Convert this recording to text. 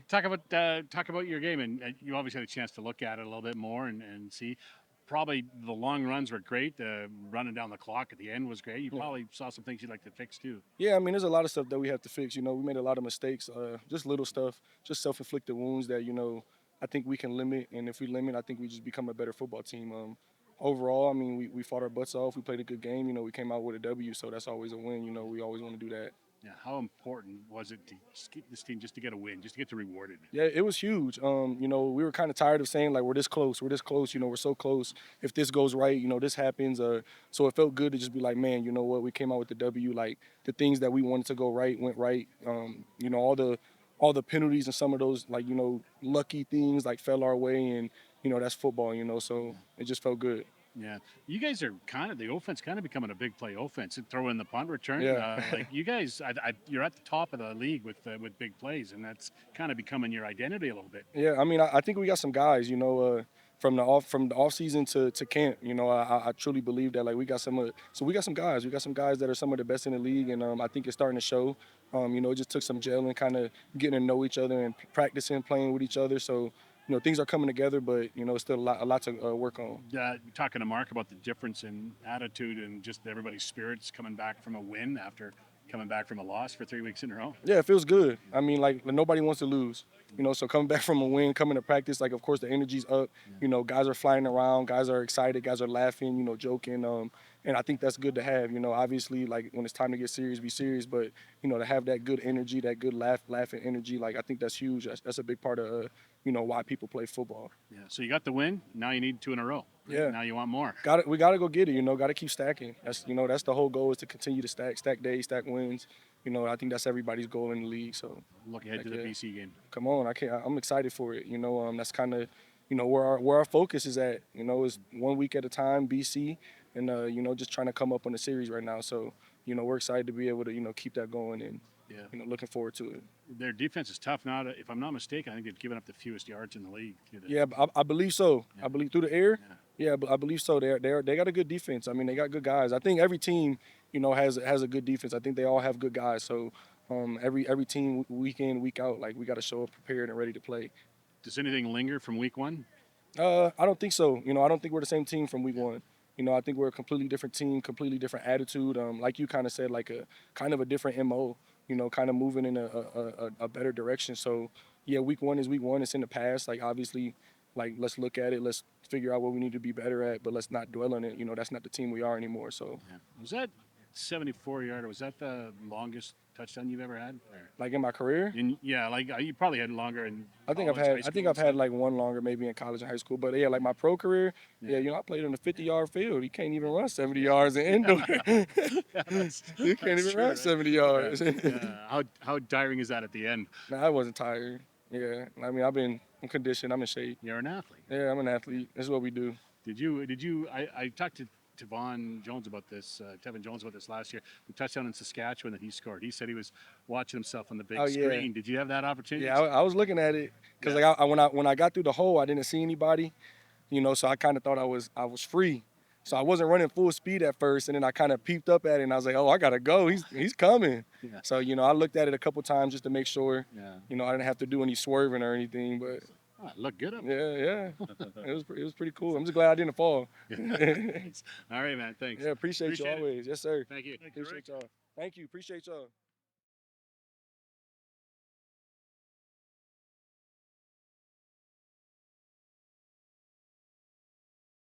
Talk about your game, and you obviously had a chance to look at it a little bit more and see. Probably the long runs were great. Running down the clock at the end was great. You Yeah. probably saw some things you'd like to fix too. Yeah, I mean, there's a lot of stuff that we have to fix. We made a lot of mistakes, just little stuff, just self-inflicted wounds that I think we can limit. And if we limit, I think we just become a better football team. Overall, I mean, we fought our butts off. We played a good game. We came out with a W, so that's always a win. We always want to do that. Yeah, how important was it to just keep this team just to get a win, just to get rewarded? Yeah, it was huge. We were kind of tired of saying like we're this close, we're this close. We're so close. If this goes right, this happens. So it felt good to just be like, man, you know what? We came out with the W. Like the things that we wanted to go right went right. All the penalties and some of those like lucky things like fell our way, and that's football. So it just felt good. Yeah, you guys are kind of the offense, kind of becoming a big play offense. And throw in the punt return, Yeah. like you guys, you're at the top of the league with big plays, and that's kind of becoming your identity a little bit. Yeah, I mean, I think we got some guys, from the off season to camp. I truly believe that like we got some guys, that are some of the best in the league, and I think it's starting to show. It just took some gelling, kind of getting to know each other and practicing, playing with each other. So things are coming together, but it's still a lot to work on. Talking to Mark about the difference in attitude and just everybody's spirits coming back from a win after coming back from a loss for 3 weeks in a row. Yeah, it feels good. I mean, like nobody wants to lose. So coming back from a win, coming to practice, like of course the energy's up. Guys are flying around, guys are excited, guys are laughing, joking. And I think that's good to have. Obviously, like when it's time to get serious, be serious. But to have that good energy, that good laughing energy, like I think that's huge. That's a big part of why people play football. Yeah. So you got the win. Now you need two in a row. Yeah. Now you want more. We gotta go get it. Gotta keep stacking. That's the whole goal, is to continue to stack days, stack wins. I think that's everybody's goal in the league. So Look ahead to the BC game. come on, I'm excited for it. That's kind of where our focus is at. Is 1 week at a time, BC, and just trying to come up on the series right now. So we're excited to be able to keep that going, and looking forward to it. Their defense is tough. Now, if I'm not mistaken, I think they've given up the fewest yards in the league. Yeah, I believe so. Yeah. I believe through the air. Yeah. Yeah, but I believe so. They got a good defense. I mean, they got good guys. I think every team, has a good defense. I think they all have good guys. So every team, week in, week out, like we got to show up prepared and ready to play. Does anything linger from week one? I don't think so. I don't think we're the same team from week one. I think we're a completely different team, completely different attitude. Like you kind of said, like a kind of a different MO. Kind of moving in a better direction. So yeah, week one is week one. It's in the past. Like obviously, like let's look at it. Let's figure out what we need to be better at, but let's not dwell on it. That's not the team we are anymore. So Yeah. Was that 74-yarder? Was that the longest touchdown you've ever had? like in my career, Yeah, like you probably had longer in. I think I've college, had high I school think and I've had stuff. like one longer maybe in college and high school. But yeah, like my pro career, yeah, I played on a 50-yard field. You can't even run 70 yards in indoor. You can't even true, run right? 70 yards. Yeah. How tiring is that at the end? Nah, I wasn't tired. Yeah, I mean I'm conditioned. I'm in shape. You're an athlete. Yeah, I'm an athlete. That's what we do. I talked to Tevin Jones about this last year. The touchdown in Saskatchewan that he scored. He said he was watching himself on the big Oh, yeah. screen. Did you have that opportunity? Yeah, I was looking at it because like when I got through the hole, I didn't see anybody, so I kind of thought I was free. So I wasn't running full speed at first, and then I kind of peeped up at it, and I was like, oh, I gotta go. He's coming. Yeah. So I looked at it a couple times just to make sure, Yeah. I didn't have to do any swerving or anything. But Oh, it looked good up. yeah, it was pretty cool. I'm just glad I didn't fall. All right, man. Thanks. Yeah, appreciate you Appreciate it. always. Yes, sir. Thank you. Appreciate y'all. Thank you. Appreciate y'all.